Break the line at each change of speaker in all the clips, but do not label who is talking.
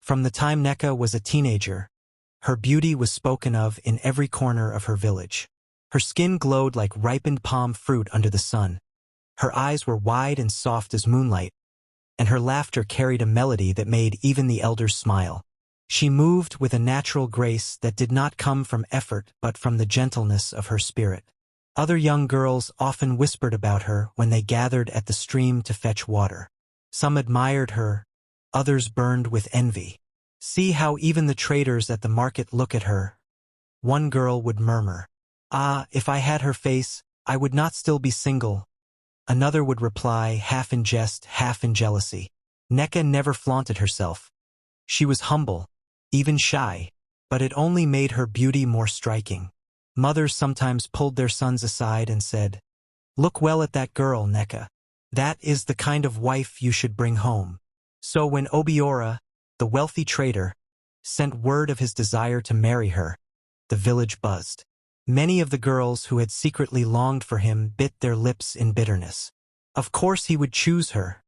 From the time Neca was a teenager, her beauty was spoken of in every corner of her village. Her skin glowed like ripened palm fruit under the sun. Her eyes were wide and soft as moonlight, and her laughter carried a melody that made even the elders smile. She moved with a natural grace that did not come from effort but from the gentleness of her spirit. Other young girls often whispered about her when they gathered at the stream to fetch water. Some admired her, others burned with envy. "See how even the traders at the market look at her," one girl would murmur. "Ah, if I had her face, I would not still be single," another would reply, half in jest, half in jealousy. Neca never flaunted herself. She was humble, even shy, but it only made her beauty more striking. Mothers sometimes pulled their sons aside and said, "Look well at that girl, Neca. That is the kind of wife you should bring home." So when Obiora, the wealthy trader, sent word of his desire to marry her, the village buzzed. Many of the girls who had secretly longed for him bit their lips in bitterness. Of course he would choose her,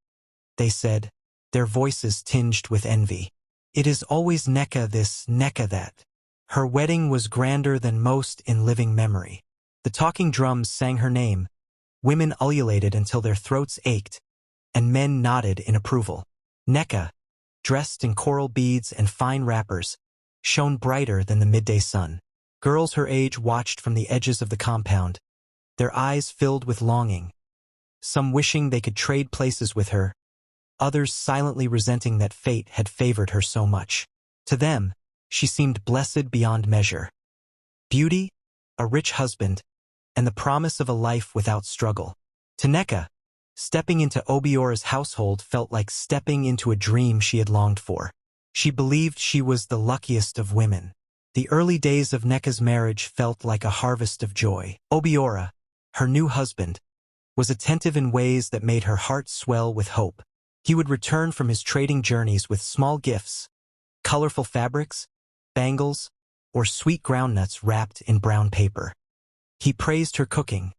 they said, their voices tinged with envy. It is always Neca this, Neca that. Her wedding was grander than most in living memory. The talking drums sang her name, women ululated until their throats ached, and men nodded in approval. Neca, dressed in coral beads and fine wrappers, shone brighter than the midday sun. Girls her age watched from the edges of the compound, their eyes filled with longing, some wishing they could trade places with her, others silently resenting that fate had favored her so much. To them, she seemed blessed beyond measure. Beauty, a rich husband, and the promise of a life without struggle. To Neca, stepping into Obiora's household felt like stepping into a dream she had longed for. She believed she was the luckiest of women. The early days of Neca's marriage felt like a harvest of joy. Obiora, her new husband, was attentive in ways that made her heart swell with hope. He would return from his trading journeys with small gifts, colorful fabrics, bangles, or sweet groundnuts wrapped in brown paper. He praised her cooking,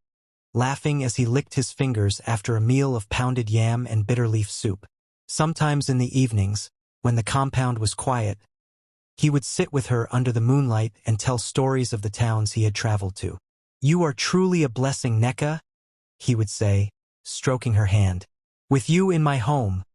laughing as he licked his fingers after a meal of pounded yam and bitter leaf soup. Sometimes in the evenings, when the compound was quiet, he would sit with her under the moonlight and tell stories of the towns he had traveled to. "You are truly a blessing, Neca," he would say, stroking her hand. "With you in my home,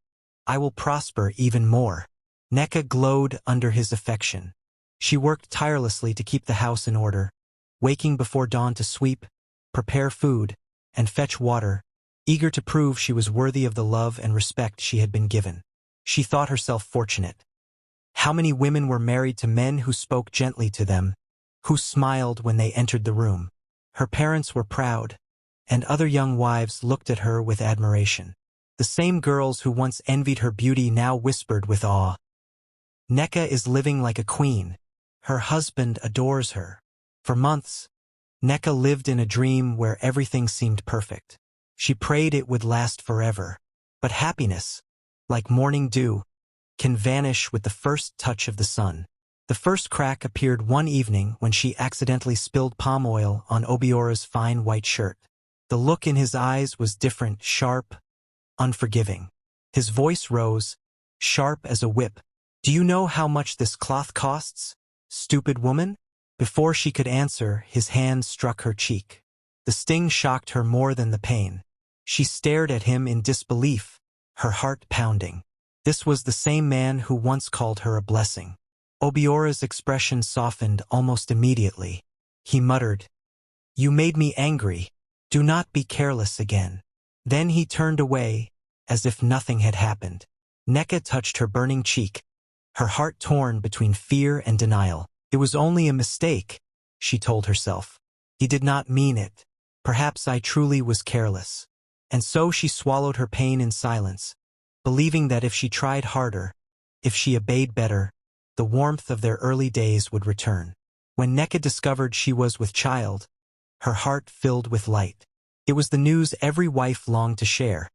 I will prosper even more." Neca glowed under his affection. She worked tirelessly to keep the house in order, waking before dawn to sweep, prepare food, and fetch water, eager to prove she was worthy of the love and respect she had been given. She thought herself fortunate. How many women were married to men who spoke gently to them, who smiled when they entered the room? Her parents were proud, and other young wives looked at her with admiration. The same girls who once envied her beauty now whispered with awe, "Neca is living like a queen. Her husband adores her." For months, Neca lived in a dream where everything seemed perfect. She prayed it would last forever. But happiness, like morning dew, can vanish with the first touch of the sun. The first crack appeared one evening when she accidentally spilled palm oil on Obiora's fine white shirt. The look in his eyes was different, sharp, unforgiving. His voice rose, sharp as a whip. "Do you know how much this cloth costs, stupid woman?" Before she could answer, his hand struck her cheek. The sting shocked her more than the pain. She stared at him in disbelief, her heart pounding. This was the same man who once called her a blessing. Obiora's expression softened almost immediately. He muttered, "You made me angry. Do not be careless again." Then he turned away, as if nothing had happened. Neca touched her burning cheek, her heart torn between fear and denial. "It was only a mistake," she told herself. "He did not mean it. Perhaps I truly was careless." And so she swallowed her pain in silence, believing that if she tried harder, if she obeyed better, the warmth of their early days would return. When Neca discovered she was with child, her heart filled with light. It was the news every wife longed to share.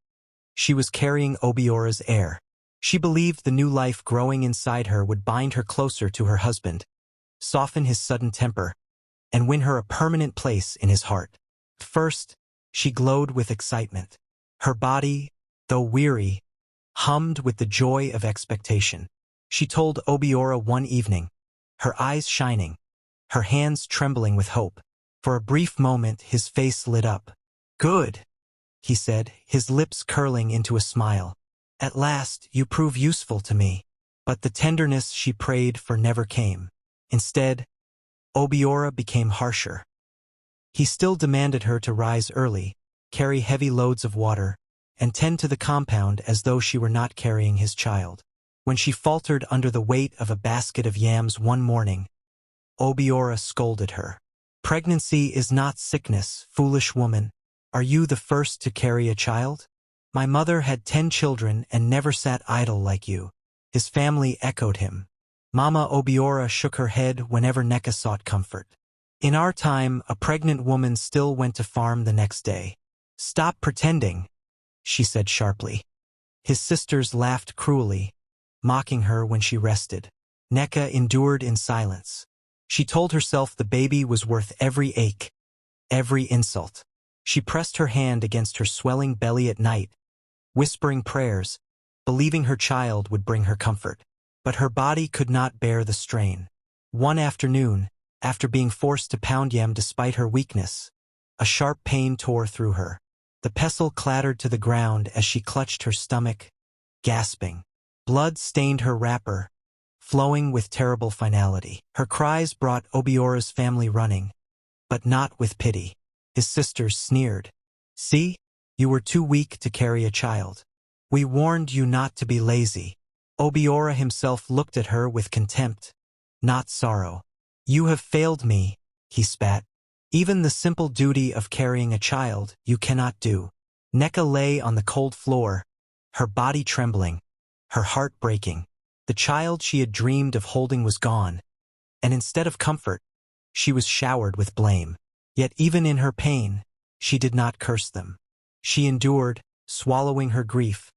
She was carrying Obiora's heir. She believed the new life growing inside her would bind her closer to her husband, soften his sudden temper, and win her a permanent place in his heart. First, she glowed with excitement. Her body, though weary, hummed with the joy of expectation. She told Obiora one evening, her eyes shining, her hands trembling with hope. For a brief moment his face lit up. "Good," he said, his lips curling into a smile. "At last you prove useful to me." But the tenderness she prayed for never came. Instead, Obiora became harsher. He still demanded her to rise early, carry heavy loads of water, and tend to the compound as though she were not carrying his child. When she faltered under the weight of a basket of yams one morning, Obiora scolded her. "Pregnancy is not sickness, foolish woman. Are you the first to carry a child? My mother had 10 children and never sat idle like you." His family echoed him. Mama Obiora shook her head whenever Neca sought comfort. "In our time, a pregnant woman still went to farm the next day." "Stop pretending," she said sharply. His sisters laughed cruelly, mocking her when she rested. Neca endured in silence. She told herself the baby was worth every ache, every insult. She pressed her hand against her swelling belly at night, whispering prayers, believing her child would bring her comfort. But her body could not bear the strain. One afternoon, after being forced to pound yam despite her weakness, a sharp pain tore through her. The pestle clattered to the ground as she clutched her stomach, gasping. Blood stained her wrapper, flowing with terrible finality. Her cries brought Obiora's family running, but not with pity. His sisters sneered. "See, you were too weak to carry a child. We warned you not to be lazy." Obiora himself looked at her with contempt, not sorrow. "You have failed me," he spat. "Even the simple duty of carrying a child you cannot do." Neca lay on the cold floor, her body trembling, her heart breaking. The child she had dreamed of holding was gone, and instead of comfort, she was showered with blame. Yet even in her pain, she did not curse them. She endured, swallowing her grief,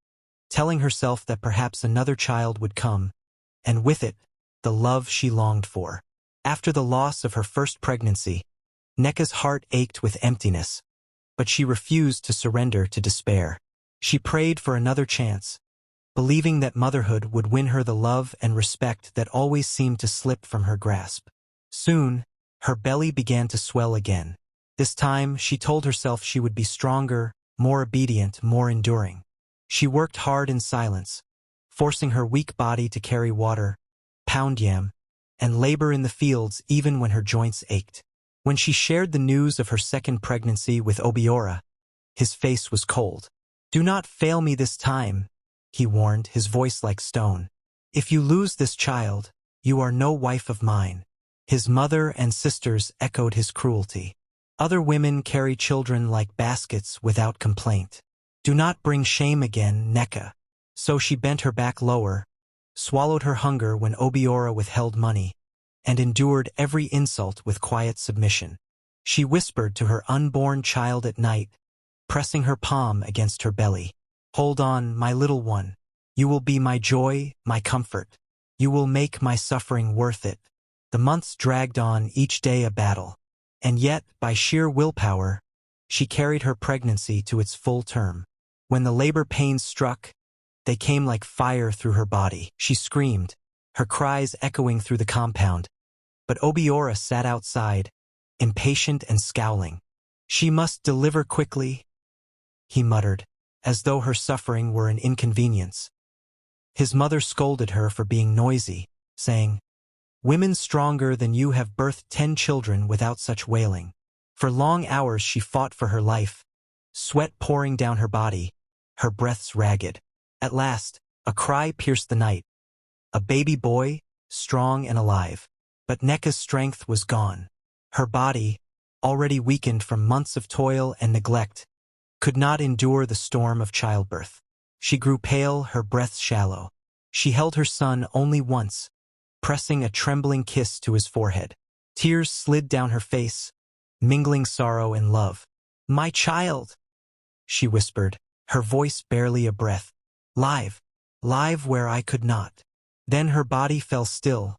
telling herself that perhaps another child would come, and with it, the love she longed for. After the loss of her first pregnancy, Neca's heart ached with emptiness, but she refused to surrender to despair. She prayed for another chance, believing that motherhood would win her the love and respect that always seemed to slip from her grasp. Soon, her belly began to swell again. This time, she told herself she would be stronger, more obedient, more enduring. She worked hard in silence, forcing her weak body to carry water, pound yam, and labor in the fields even when her joints ached. When she shared the news of her second pregnancy with Obiora, his face was cold. "Do not fail me this time," he warned, his voice like stone. "If you lose this child, you are no wife of mine." His mother and sisters echoed his cruelty. "Other women carry children like baskets without complaint. Do not bring shame again, Neca." So she bent her back lower, swallowed her hunger when Obiora withheld money, and endured every insult with quiet submission. She whispered to her unborn child at night, pressing her palm against her belly. "Hold on, my little one. You will be my joy, my comfort. You will make my suffering worth it." The months dragged on, each day a battle. And yet, by sheer willpower, she carried her pregnancy to its full term. When the labor pains struck, they came like fire through her body. She screamed, her cries echoing through the compound. But Obiora sat outside, impatient and scowling. "She must deliver quickly," he muttered, as though her suffering were an inconvenience. His mother scolded her for being noisy, saying, "Women stronger than you have birthed 10 children without such wailing." For long hours she fought for her life, sweat pouring down her body, her breaths ragged. At last, a cry pierced the night. A baby boy, strong and alive. But Neca's strength was gone. Her body, already weakened from months of toil and neglect, could not endure the storm of childbirth. She grew pale, her breath shallow. She held her son only once, pressing a trembling kiss to his forehead. Tears slid down her face, mingling sorrow and love. "My child," she whispered, her voice barely a breath. "Live, live where I could not." Then her body fell still,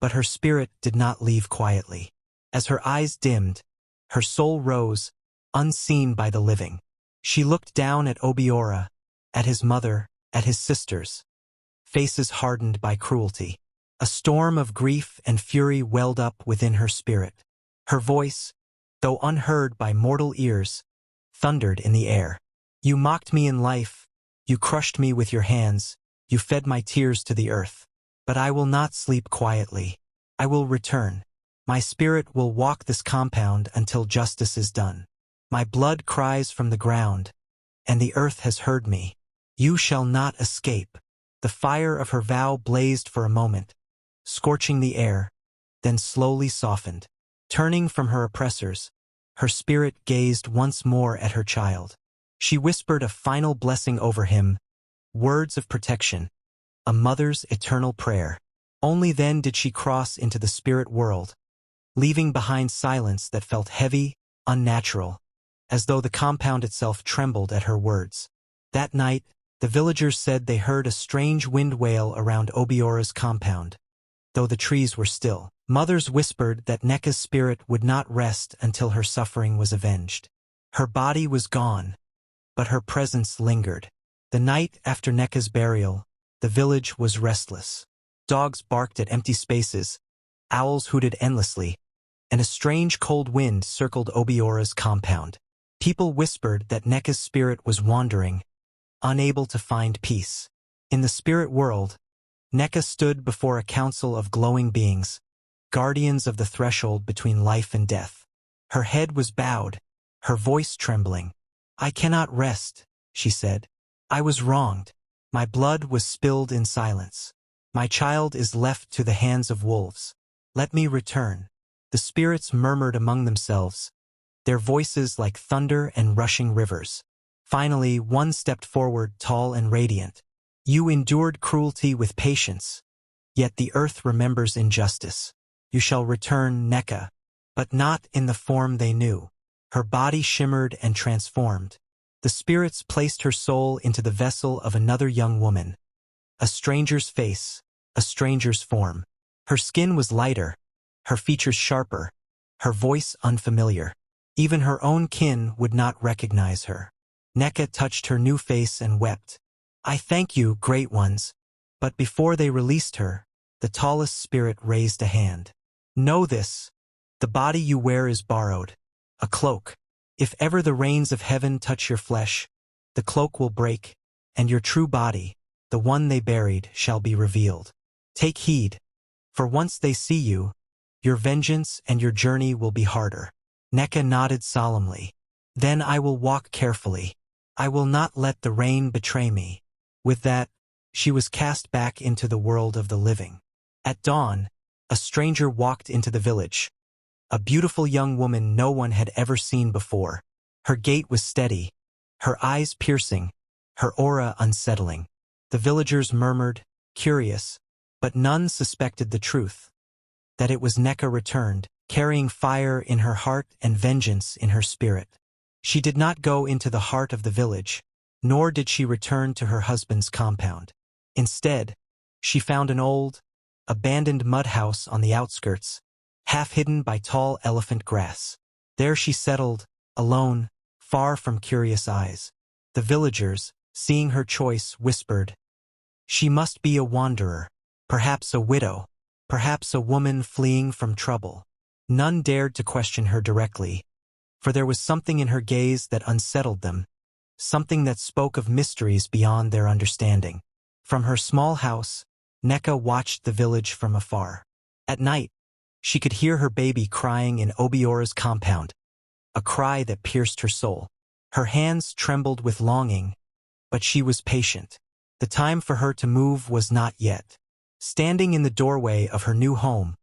but her spirit did not leave quietly. As her eyes dimmed, her soul rose, unseen by the living. She looked down at Obiora, at his mother, at his sisters. faces hardened by cruelty. A storm of grief and fury welled up within her spirit. Her voice, though unheard by mortal ears, thundered in the air. You mocked me in life, you crushed me with your hands, you fed my tears to the earth. But I will not sleep quietly. I will return. My spirit will walk this compound until justice is done. My blood cries from the ground, and the earth has heard me. You shall not escape. The fire of her vow blazed for a moment, scorching the air, then slowly softened. Turning from her oppressors, her spirit gazed once more at her child. She whispered a final blessing over him, words of protection, a mother's eternal prayer. Only then did she cross into the spirit world, leaving behind silence that felt heavy, unnatural, as though the compound itself trembled at her words. That night, the villagers said they heard a strange wind wail around Obiora's compound, though the trees were still. Mothers whispered that Neca's spirit would not rest until her suffering was avenged. Her body was gone, but her presence lingered. The night after Neca's burial, the village was restless. Dogs barked at empty spaces, owls hooted endlessly, and a strange cold wind circled Obiora's compound. People whispered that Neca's spirit was wandering, unable to find peace. In the spirit world, Neca stood before a council of glowing beings, guardians of the threshold between life and death. Her head was bowed, her voice trembling. I cannot rest, she said. I was wronged. My blood was spilled in silence. My child is left to the hands of wolves. Let me return. The spirits murmured among themselves, their voices like thunder and rushing rivers. Finally, one stepped forward, tall and radiant. You endured cruelty with patience, yet the earth remembers injustice. You shall return, Neca, but not in the form they knew. Her body shimmered and transformed. The spirits placed her soul into the vessel of another young woman. A stranger's face, a stranger's form. Her skin was lighter, her features sharper, her voice unfamiliar. Even her own kin would not recognize her. Neca touched her new face and wept. I thank you, great ones. But before they released her, the tallest spirit raised a hand. Know this, the body you wear is borrowed, a cloak. If ever the rains of heaven touch your flesh, the cloak will break, and your true body, the one they buried, shall be revealed. Take heed, for once they see you, your vengeance and your journey will be harder. Neca nodded solemnly. Then I will walk carefully. I will not let the rain betray me. With that, she was cast back into the world of the living. At dawn, a stranger walked into the village. A beautiful young woman no one had ever seen before. Her gait was steady, her eyes piercing, her aura unsettling. The villagers murmured, curious, but none suspected the truth, that it was Neca returned, carrying fire in her heart and vengeance in her spirit. She did not go into the heart of the village, nor did she return to her husband's compound. Instead, she found an old, abandoned mud house on the outskirts, half hidden by tall elephant grass. There she settled, alone, far from curious eyes. The villagers, seeing her choice, whispered, she must be a wanderer, perhaps a widow, perhaps a woman fleeing from trouble. None dared to question her directly, for there was something in her gaze that unsettled them, something that spoke of mysteries beyond their understanding. From her small house, Neca watched the village from afar. At night, she could hear her baby crying in Obiora's compound, a cry that pierced her soul. Her hands trembled with longing, but she was patient. The time for her to move was not yet. Standing in the doorway of her new home,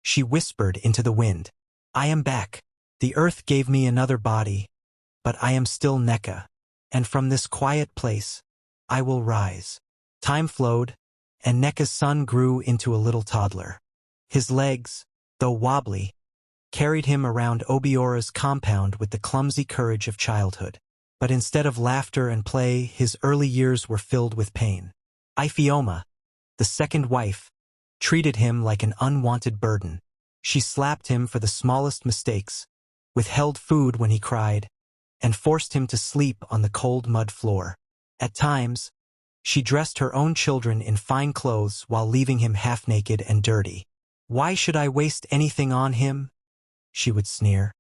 she whispered into the wind, I am back. The earth gave me another body, but I am still Neca, and from this quiet place, I will rise. Time flowed, and Neca's son grew into a little toddler. His legs, though wobbly, carried him around Obiora's compound with the clumsy courage of childhood. But instead of laughter and play, his early years were filled with pain. Ifioma, the second wife, treated him like an unwanted burden. She slapped him for the smallest mistakes, withheld food when he cried, and forced him to sleep on the cold mud floor. At times, She dressed her own children in fine clothes while leaving him half-naked and dirty. "Why should I waste anything on him?" she would sneer.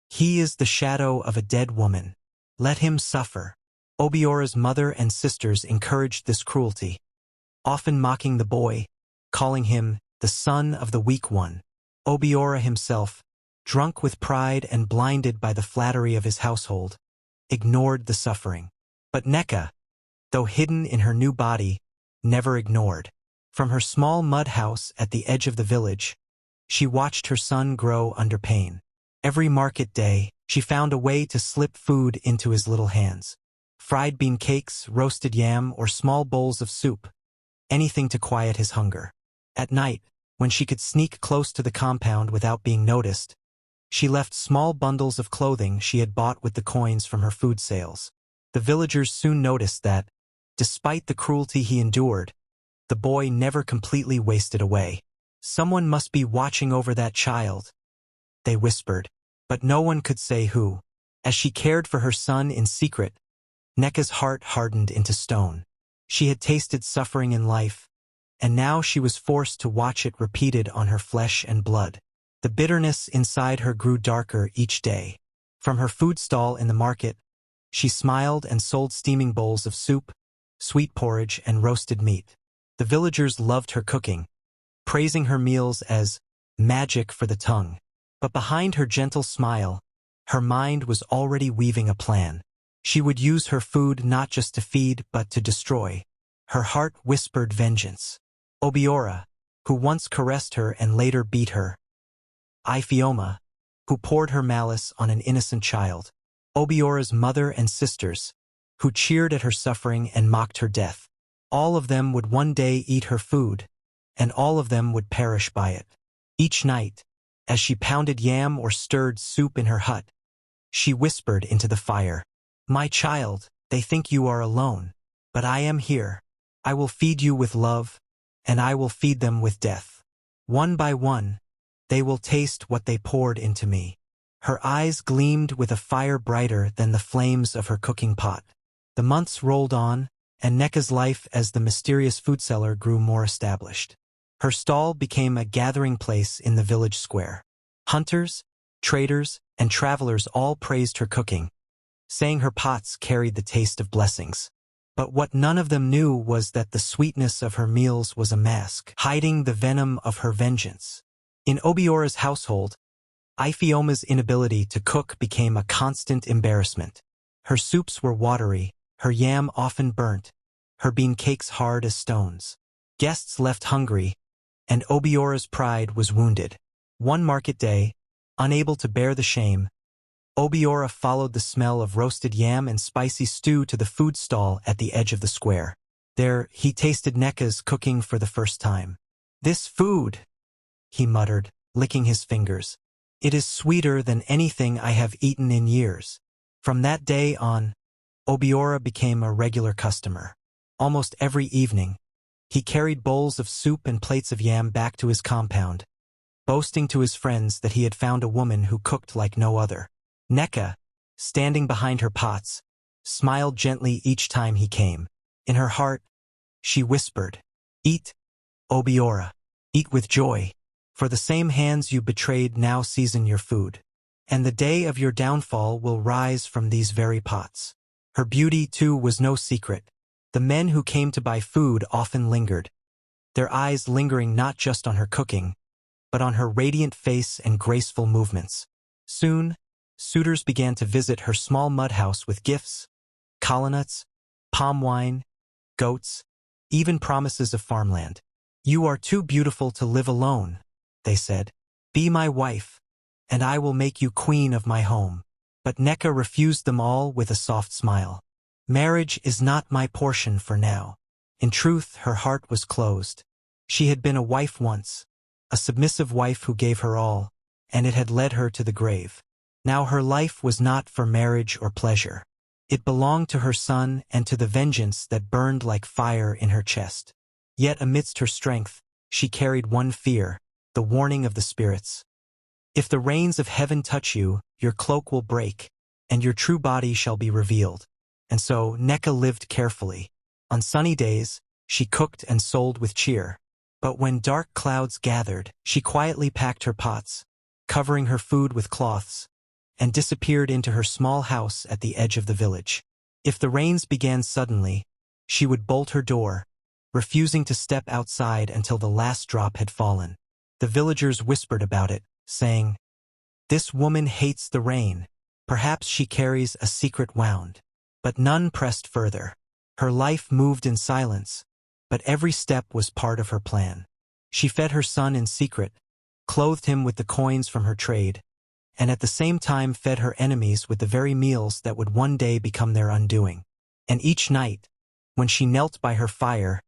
"He is the shadow of a dead woman. Let him suffer." Obiora's mother and sisters encouraged this cruelty, often mocking the boy, calling him the son of the weak one. Obiora himself, drunk with pride and blinded by the flattery of his household, ignored the suffering. But Neca, though hidden in her new body, never ignored. From her small mud house at the edge of the village, she watched her son grow under pain. Every market day, she found a way to slip food into his little hands. Fried bean cakes, roasted yam, or small bowls of soup. Anything to quiet his hunger. At night, when she could sneak close to the compound without being noticed, she left small bundles of clothing she had bought with the coins from her food sales. The villagers soon noticed that, despite the cruelty he endured, the boy never completely wasted away. "Someone must be watching over that child," they whispered, but no one could say who. As she cared for her son in secret, Neca's heart hardened into stone. She had tasted suffering in life, and now she was forced to watch it repeated on her flesh and blood. The bitterness inside her grew darker each day. From her food stall in the market, she smiled and sold steaming bowls of soup, sweet porridge, and roasted meat. The villagers loved her cooking, praising her meals as magic for the tongue. But behind her gentle smile, her mind was already weaving a plan. She would use her food not just to feed but to destroy. Her heart whispered vengeance. Obiora, who once caressed her and later beat her. Ifioma, who poured her malice on an innocent child. Obiora's mother and sisters, who cheered at her suffering and mocked her death. All of them would one day eat her food, and all of them would perish by it. Each night, as she pounded yam or stirred soup in her hut, she whispered into the fire, "My child, they think you are alone, but I am here. I will feed you with love, and I will feed them with death. One by one, they will taste what they poured into me." Her eyes gleamed with a fire brighter than the flames of her cooking pot. The months rolled on, and Neca's life as the mysterious food seller grew more established. Her stall became a gathering place in the village square. Hunters, traders, and travelers all praised her cooking, saying her pots carried the taste of blessings. But what none of them knew was that the sweetness of her meals was a mask, hiding the venom of her vengeance. In Obiora's household, Ifioma's inability to cook became a constant embarrassment. Her soups were watery, her yam often burnt, her bean cakes hard as stones. Guests left hungry, and Obiora's pride was wounded. One market day, unable to bear the shame, Obiora followed the smell of roasted yam and spicy stew to the food stall at the edge of the square. There, he tasted Neca's cooking for the first time. "This food," he muttered, licking his fingers. "It is sweeter than anything I have eaten in years." From that day on, Obiora became a regular customer. Almost every evening, he carried bowls of soup and plates of yam back to his compound, boasting to his friends that he had found a woman who cooked like no other. Neca, standing behind her pots, smiled gently each time he came. In her heart, she whispered, "Eat, Obiora, eat with joy, for the same hands you betrayed now season your food, and the day of your downfall will rise from these very pots." Her beauty, too, was no secret. The men who came to buy food often lingered, their eyes lingering not just on her cooking, but on her radiant face and graceful movements. Soon, suitors began to visit her small mud house with gifts, colanuts, palm wine, goats, even promises of farmland. "You are too beautiful to live alone," they said. "Be my wife, and I will make you queen of my home." But Neca refused them all with a soft smile. "Marriage is not my portion for now." In truth, her heart was closed. She had been a wife once, a submissive wife who gave her all, and it had led her to the grave. Now her life was not for marriage or pleasure. It belonged to her son and to the vengeance that burned like fire in her chest. Yet amidst her strength, she carried one fear, the warning of the spirits. "If the rains of heaven touch you, your cloak will break, and your true body shall be revealed." And so Neca lived carefully, On sunny days, she cooked and sold with cheer. But when dark clouds gathered, she quietly packed her pots, covering her food with cloths, and disappeared into her small house at the edge of the village. If the rains began suddenly, she would bolt her door, refusing to step outside until the last drop had fallen. The villagers whispered about it, saying, "This woman hates the rain. Perhaps she carries a secret wound." But none pressed further. Her life moved in silence, but every step was part of her plan. She fed her son in secret, clothed him with the coins from her trade, and at the same time fed her enemies with the very meals that would one day become their undoing. And each night, when she knelt by her fire,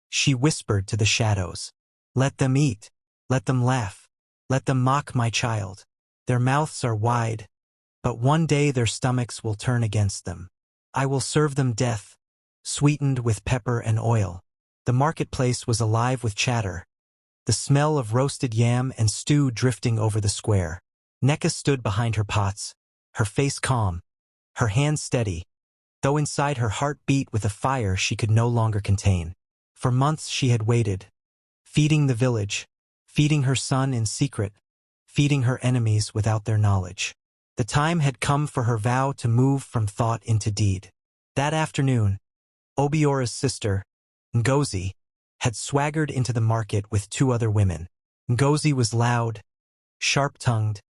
she whispered to the shadows, "Let them eat, let them laugh, let them mock my child. Their mouths are wide, but one day their stomachs will turn against them. I will serve them death, sweetened with pepper and oil." The marketplace was alive with chatter, the smell of roasted yam and stew drifting over the square. Neca stood behind her pots, her face calm, her hands steady, though inside her heart beat with a fire she could no longer contain. For months she had waited, feeding the village, feeding her son in secret, feeding her enemies without their knowledge. The time had come for her vow to move from thought into deed. That afternoon, Obiora's sister, Ngozi, had swaggered into the market with 2 other women. Ngozi was loud, sharp-tongued,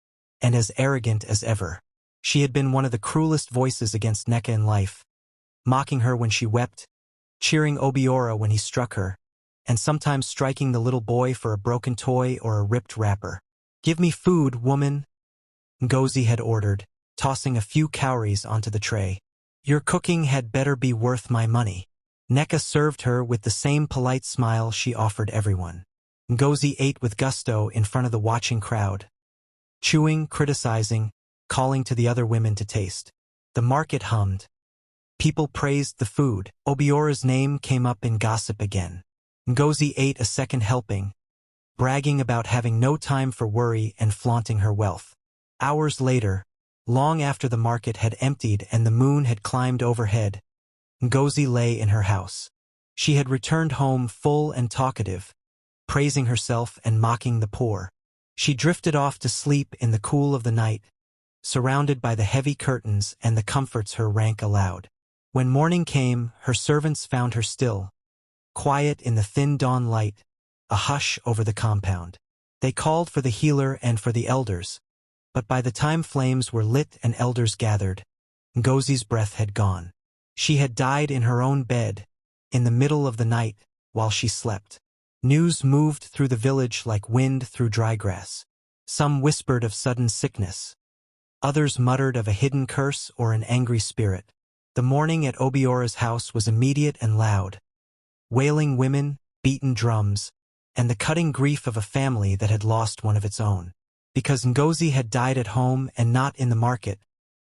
and as arrogant as ever. She had been one of the cruelest voices against Neca in life, mocking her when she wept, cheering Obiora when he struck her, and sometimes striking the little boy for a broken toy or a ripped wrapper. "Give me food, woman," Ngozi had ordered, tossing a few cowries onto the tray. "Your cooking had better be worth my money." Neca served her with the same polite smile she offered everyone. Ngozi ate with gusto in front of the watching crowd, chewing, criticizing, calling to the other women to taste. The market hummed. People praised the food. Obiora's name came up in gossip again. Ngozi ate a second helping, bragging about having no time for worry and flaunting her wealth. Hours later, long after the market had emptied and the moon had climbed overhead, Ngozi lay in her house. She had returned home full and talkative, praising herself and mocking the poor. She drifted off to sleep in the cool of the night, surrounded by the heavy curtains and the comforts her rank allowed. When morning came, her servants found her still, quiet in the thin dawn light, a hush over the compound. They called for the healer and for the elders, but by the time flames were lit and elders gathered, Ngozi's breath had gone. She had died in her own bed, in the middle of the night, while she slept. News moved through the village like wind through dry grass. Some whispered of sudden sickness. Others muttered of a hidden curse or an angry spirit. The mourning at Obiora's house was immediate and loud. Wailing women, beaten drums, and the cutting grief of a family that had lost one of its own. Because Ngozi had died at home and not in the market,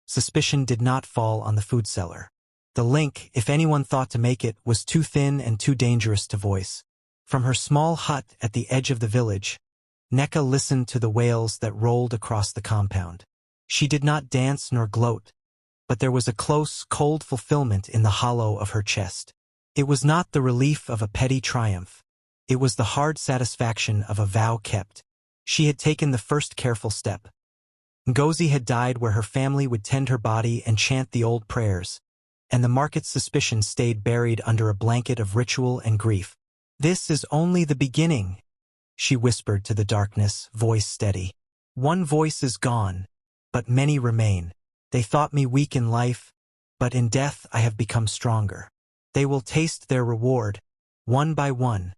suspicion did not fall on the food seller. The link, if anyone thought to make it, was too thin and too dangerous to voice. From her small hut at the edge of the village, Neca listened to the wails that rolled across the compound. She did not dance nor gloat, but there was a close, cold fulfillment in the hollow of her chest. It was not the relief of a petty triumph. It was the hard satisfaction of a vow kept. She had taken the first careful step. Ngozi had died where her family would tend her body and chant the old prayers, and the market's suspicion stayed buried under a blanket of ritual and grief. "This is only the beginning," she whispered to the darkness, voice steady. "One voice is gone, but many remain. They thought me weak in life, but in death I have become stronger. They will taste their reward, one by one,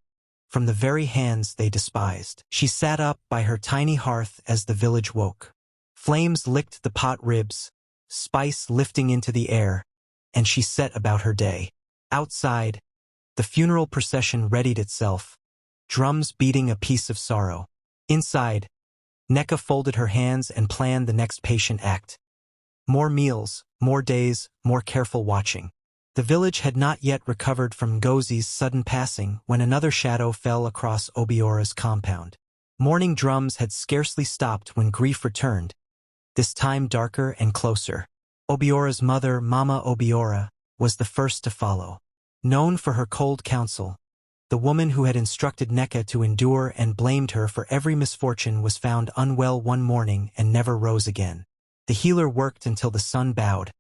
from the very hands they despised." She sat up by her tiny hearth as the village woke. Flames licked the pot ribs, spice lifting into the air, and she set about her day. Outside, the funeral procession readied itself, drums beating a piece of sorrow. Inside, Neca folded her hands and planned the next patient act. More meals, more days, more careful watching. The village had not yet recovered from Ngozi's sudden passing when another shadow fell across Obiora's compound. Morning drums had scarcely stopped when grief returned, this time darker and closer. Obiora's mother, Mama Obiora, was the first to follow. Known for her cold counsel, the woman who had instructed Neca to endure and blamed her for every misfortune was found unwell one morning and never rose again. The healer worked until the sun bowed,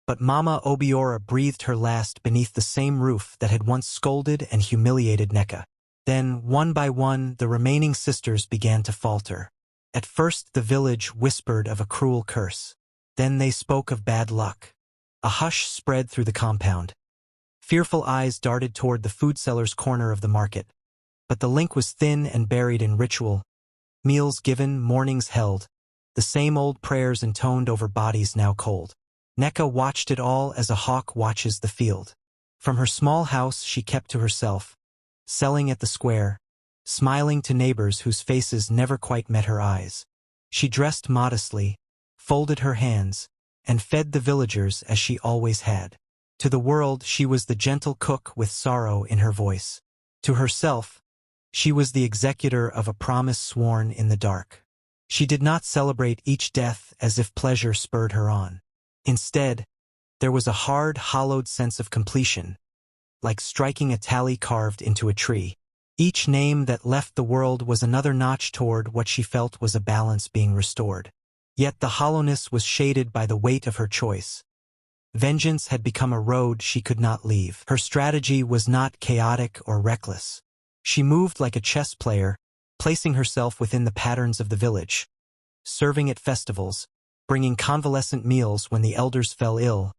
but Mama Obiora breathed her last beneath the same roof that had once scolded and humiliated Neca. Then, one by one, the remaining sisters began to falter. At first the village whispered of a cruel curse. Then they spoke of bad luck. A hush spread through the compound. Fearful eyes darted toward the food seller's corner of the market. But the link was thin and buried in ritual. Meals given, mornings held. The same old prayers intoned over bodies now cold. Neca watched it all as a hawk watches the field. From her small house she kept to herself, selling at the square, smiling to neighbors whose faces never quite met her eyes. She dressed modestly, folded her hands, and fed the villagers as she always had. To the world she was the gentle cook with sorrow in her voice. To herself, she was the executor of a promise sworn in the dark. She did not celebrate each death as if pleasure spurred her on. Instead, there was a hard, hollowed sense of completion, like striking a tally carved into a tree. Each name that left the world was another notch toward what she felt was a balance being restored. Yet the hollowness was shaded by the weight of her choice. Vengeance had become a road she could not leave. Her strategy was not chaotic or reckless. She moved like a chess player, placing herself within the patterns of the village, serving at festivals, bringing convalescent meals when the elders fell ill,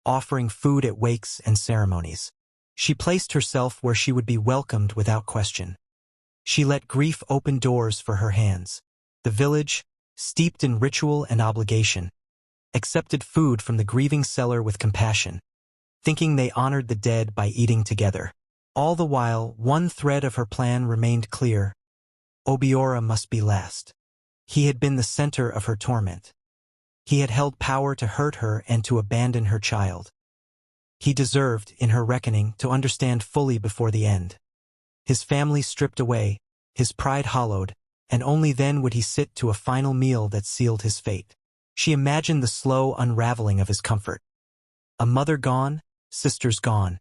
offering food at wakes and ceremonies. She placed herself where she would be welcomed without question. She let grief open doors for her hands. The village, steeped in ritual and obligation, accepted food from the grieving seller with compassion, thinking they honored the dead by eating together. All the while, one thread of her plan remained clear. Obiora must be last. He had been the center of her torment. He had held power to hurt her and to abandon her child. He deserved, in her reckoning, to understand fully before the end. His family stripped away, his pride hollowed, and only then would he sit to a final meal that sealed his fate. She imagined the slow unraveling of his comfort. A mother gone, sisters gone.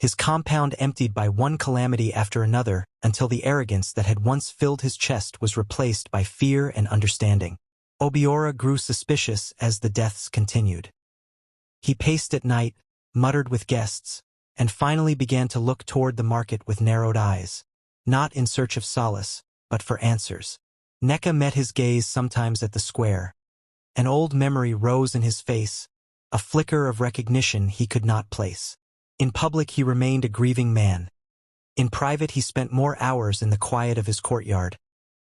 His compound emptied by one calamity after another until the arrogance that had once filled his chest was replaced by fear and understanding. Obiora grew suspicious as the deaths continued. He paced at night, muttered with guests, and finally began to look toward the market with narrowed eyes, not in search of solace, but for answers. Neca met his gaze sometimes at the square. An old memory rose in his face, a flicker of recognition he could not place. In public he remained a grieving man. In private he spent more hours in the quiet of his courtyard,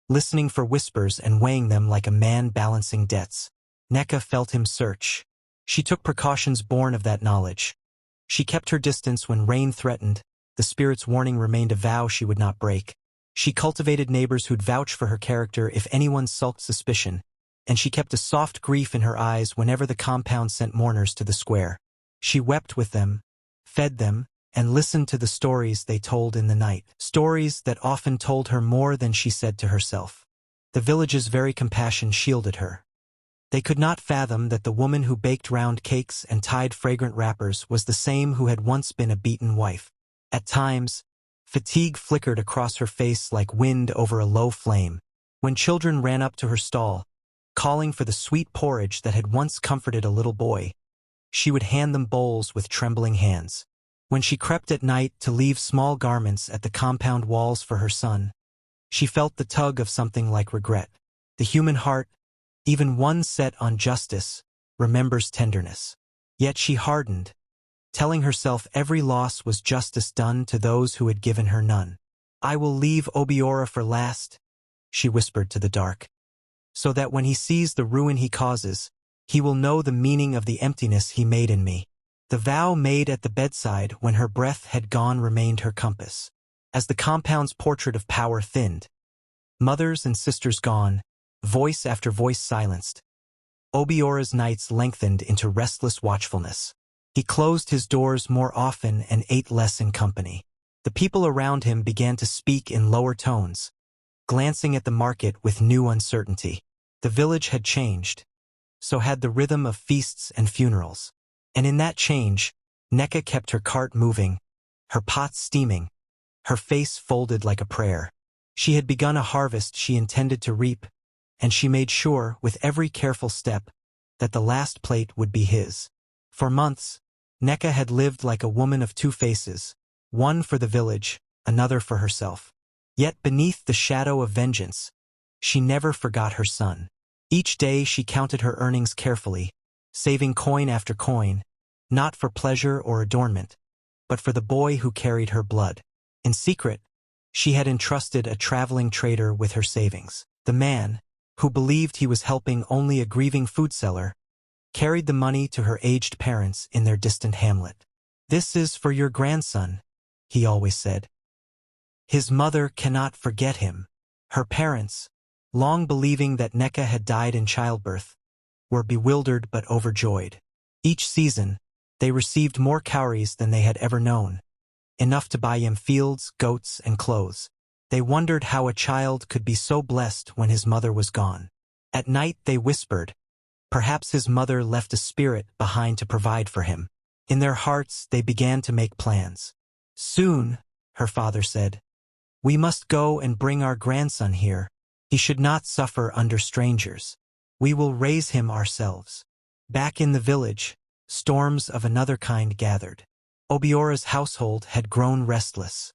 listening for whispers and weighing them like a man balancing debts. Neca felt him search. She took precautions born of that knowledge. She kept her distance when rain threatened. The spirit's warning remained a vow she would not break. She cultivated neighbors who'd vouch for her character if anyone sulked suspicion, and she kept a soft grief in her eyes whenever the compound sent mourners to the square. She wept with them, fed them, and listened to the stories they told in the night. Stories that often told her more than she said to herself. The village's very compassion shielded her. They could not fathom that the woman who baked round cakes and tied fragrant wrappers was the same who had once been a beaten wife. At times, fatigue flickered across her face like wind over a low flame. When children ran up to her stall, calling for the sweet porridge that had once comforted a little boy, she would hand them bowls with trembling hands. When she crept at night to leave small garments at the compound walls for her son, she felt the tug of something like regret. The human heart, even one set on justice, remembers tenderness. Yet she hardened, telling herself every loss was justice done to those who had given her none. "I will leave Obiora for last," she whispered to the dark, "so that when he sees the ruin he causes, he will know the meaning of the emptiness he made in me." The vow made at the bedside when her breath had gone remained her compass. As the compound's portrait of power thinned, mothers and sisters gone, voice after voice silenced, Obiora's nights lengthened into restless watchfulness. He closed his doors more often and ate less in company. The people around him began to speak in lower tones, glancing at the market with new uncertainty. The village had changed. So had the rhythm of feasts and funerals. And in that change, Neca kept her cart moving, her pot steaming, her face folded like a prayer. She had begun a harvest she intended to reap, and she made sure, with every careful step, that the last plate would be his. For months, Neca had lived like a woman of two faces, one for the village, another for herself. Yet beneath the shadow of vengeance, she never forgot her son. Each day she counted her earnings carefully, saving coin after coin, not for pleasure or adornment, but for the boy who carried her blood. In secret, she had entrusted a traveling trader with her savings. The man, who believed he was helping only a grieving food seller, carried the money to her aged parents in their distant hamlet. "This is for your grandson," he always said. His mother cannot forget him. Her parents, long believing that Neca had died in childbirth, were bewildered but overjoyed. Each season, they received more cowries than they had ever known, enough to buy him fields, goats, and clothes. They wondered how a child could be so blessed when his mother was gone. At night they whispered, perhaps his mother left a spirit behind to provide for him. In their hearts they began to make plans. "Soon," her father said, "we must go and bring our grandson here. He should not suffer under strangers. We will raise him ourselves." Back in the village, storms of another kind gathered. Obiora's household had grown restless.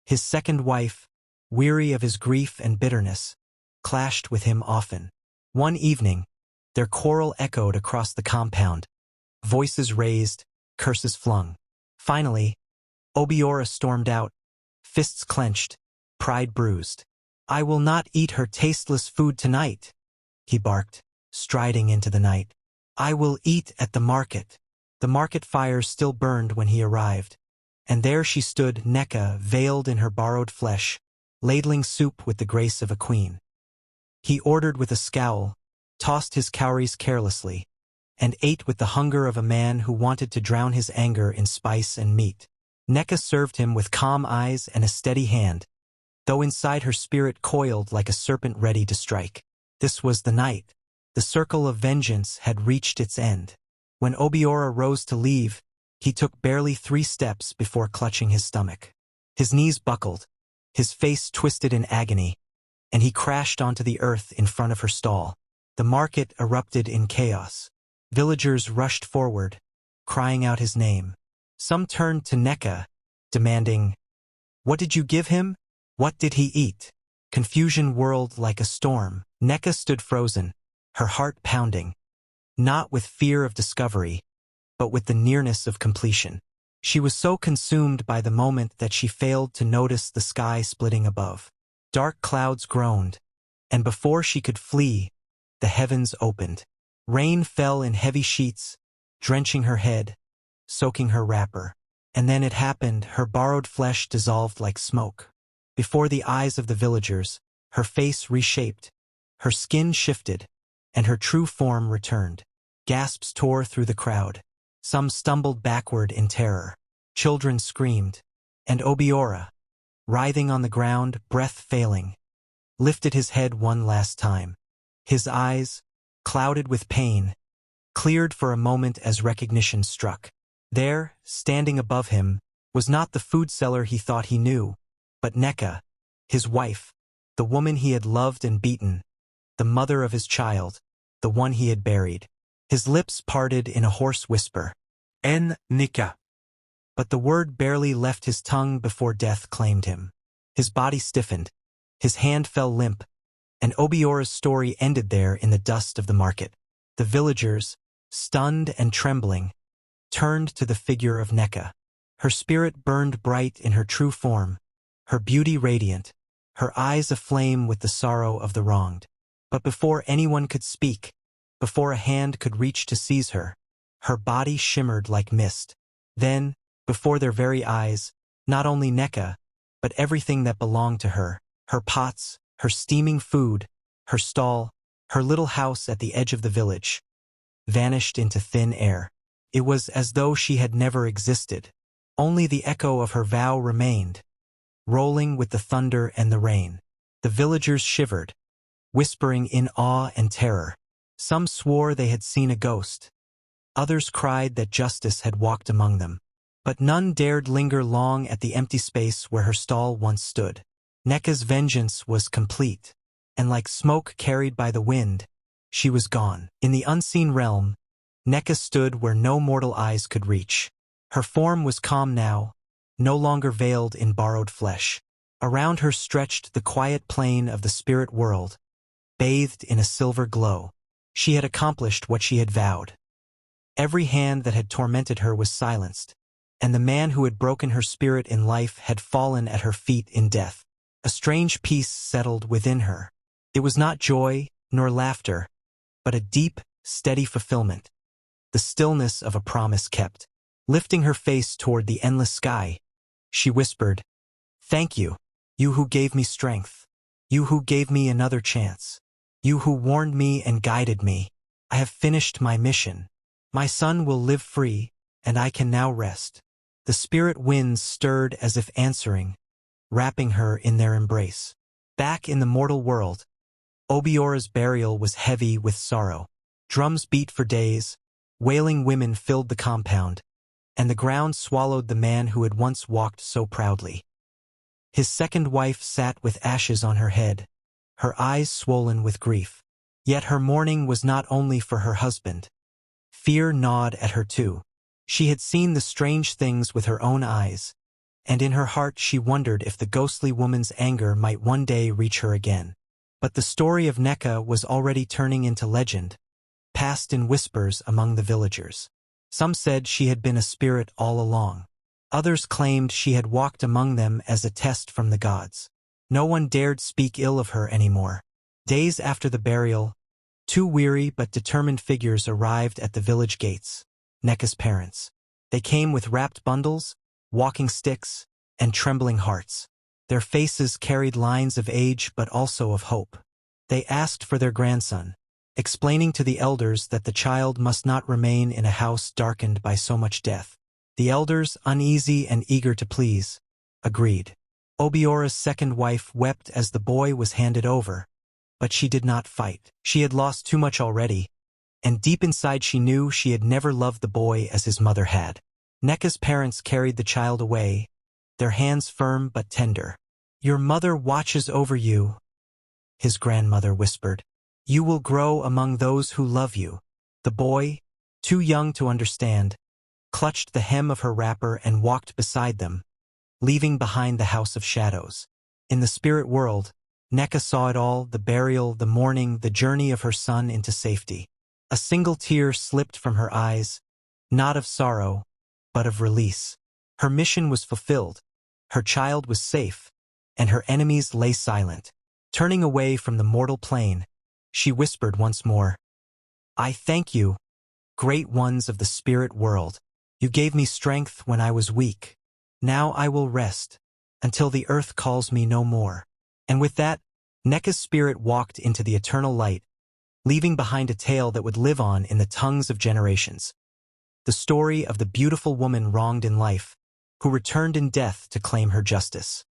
His second wife, weary of his grief and bitterness, clashed with him often. One evening, their quarrel echoed across the compound, voices raised, curses flung. Finally, Obiora stormed out, fists clenched, pride bruised. "I will not eat her tasteless food tonight," he barked, striding into the night. "I will eat at the market." The market fire still burned when he arrived, and there she stood, Neca, veiled in her borrowed flesh, ladling soup with the grace of a queen. He ordered with a scowl, tossed his cowries carelessly, and ate with the hunger of a man who wanted to drown his anger in spice and meat. Neca served him with calm eyes and a steady hand, though inside her spirit coiled like a serpent ready to strike. This was the night. The circle of vengeance had reached its end. When Obiora rose to leave, he took barely 3 steps before clutching his stomach. His knees buckled, his face twisted in agony, and he crashed onto the earth in front of her stall. The market erupted in chaos. Villagers rushed forward, crying out his name. Some turned to Neca, demanding, "What did you give him? What did he eat?" Confusion whirled like a storm. Neca stood frozen, her heart pounding, not with fear of discovery, but with the nearness of completion. She was so consumed by the moment that she failed to notice the sky splitting above. Dark clouds groaned, and before she could flee, the heavens opened. Rain fell in heavy sheets, drenching her head, soaking her wrapper. And then it happened, her borrowed flesh dissolved like smoke. Before the eyes of the villagers, her face reshaped, her skin shifted, and her true form returned. Gasps tore through the crowd. Some stumbled backward in terror. Children screamed, and Obiora, writhing on the ground, breath failing, lifted his head one last time. His eyes, clouded with pain, cleared for a moment as recognition struck. There, standing above him, was not the food seller he thought he knew, but Neca, his wife, the woman he had loved and beaten, the mother of his child, the one he had buried. His lips parted in a hoarse whisper, Neca. But the word barely left his tongue before death claimed him. His body stiffened, his hand fell limp, and Obiora's story ended there in the dust of the market. The villagers, stunned and trembling, turned to the figure of Neca. Her spirit burned bright in her true form, her beauty radiant, her eyes aflame with the sorrow of the wronged. But before anyone could speak, before a hand could reach to seize her, her body shimmered like mist. Then, before their very eyes, not only Neca, but everything that belonged to her, her pots, her steaming food, her stall, her little house at the edge of the village, vanished into thin air. It was as though she had never existed. Only the echo of her vow remained, rolling with the thunder and the rain. The villagers shivered, whispering in awe and terror. Some swore they had seen a ghost. Others cried that justice had walked among them. but none dared linger long at the empty space where her stall once stood. Neca's vengeance was complete, and like smoke carried by the wind, she was gone. In the unseen realm, Neca stood where no mortal eyes could reach. Her form was calm now, no longer veiled in borrowed flesh. Around her stretched the quiet plain of the spirit world, bathed in a silver glow. She had accomplished what she had vowed. Every hand that had tormented her was silenced, and the man who had broken her spirit in life had fallen at her feet in death. A strange peace settled within her. It was not joy nor laughter, but a deep, steady fulfillment, the stillness of a promise kept. Lifting her face toward the endless sky, she whispered, "Thank you, you who gave me strength, you who gave me another chance, you who warned me and guided me. I have finished my mission. My son will live free, and I can now rest." The spirit winds stirred as if answering, wrapping her in their embrace. Back in the mortal world, Obiora's burial was heavy with sorrow. Drums beat for days, wailing women filled the compound, and the ground swallowed the man who had once walked so proudly. His second wife sat with ashes on her head, her eyes swollen with grief. Yet her mourning was not only for her husband. Fear gnawed at her too. She had seen the strange things with her own eyes, and in her heart she wondered if the ghostly woman's anger might one day reach her again. But the story of Neca was already turning into legend, passed in whispers among the villagers. Some said she had been a spirit all along. Others claimed she had walked among them as a test from the gods. No one dared speak ill of her anymore. Days after the burial, two weary but determined figures arrived at the village gates, Neca's parents. They came with wrapped bundles, walking sticks, and trembling hearts. Their faces carried lines of age but also of hope. They asked for their grandson, explaining to the elders that the child must not remain in a house darkened by so much death. The elders, uneasy and eager to please, agreed. Obiora's second wife wept as the boy was handed over, but she did not fight. She had lost too much already, and deep inside she knew she had never loved the boy as his mother had. Neca's parents carried the child away, their hands firm but tender. "Your mother watches over you," his grandmother whispered. "You will grow among those who love you." The boy, too young to understand, clutched the hem of her wrapper and walked beside them, leaving behind the house of shadows. In the spirit world, Neca saw it all, the burial, the mourning, the journey of her son into safety. A single tear slipped from her eyes, not of sorrow, but of release. Her mission was fulfilled, her child was safe, and her enemies lay silent. Turning away from the mortal plane, she whispered once more, "I thank you, great ones of the spirit world. You gave me strength when I was weak. Now I will rest, until the earth calls me no more." And with that, Neca's spirit walked into the eternal light, leaving behind a tale that would live on in the tongues of generations. The story of the beautiful woman wronged in life, who returned in death to claim her justice.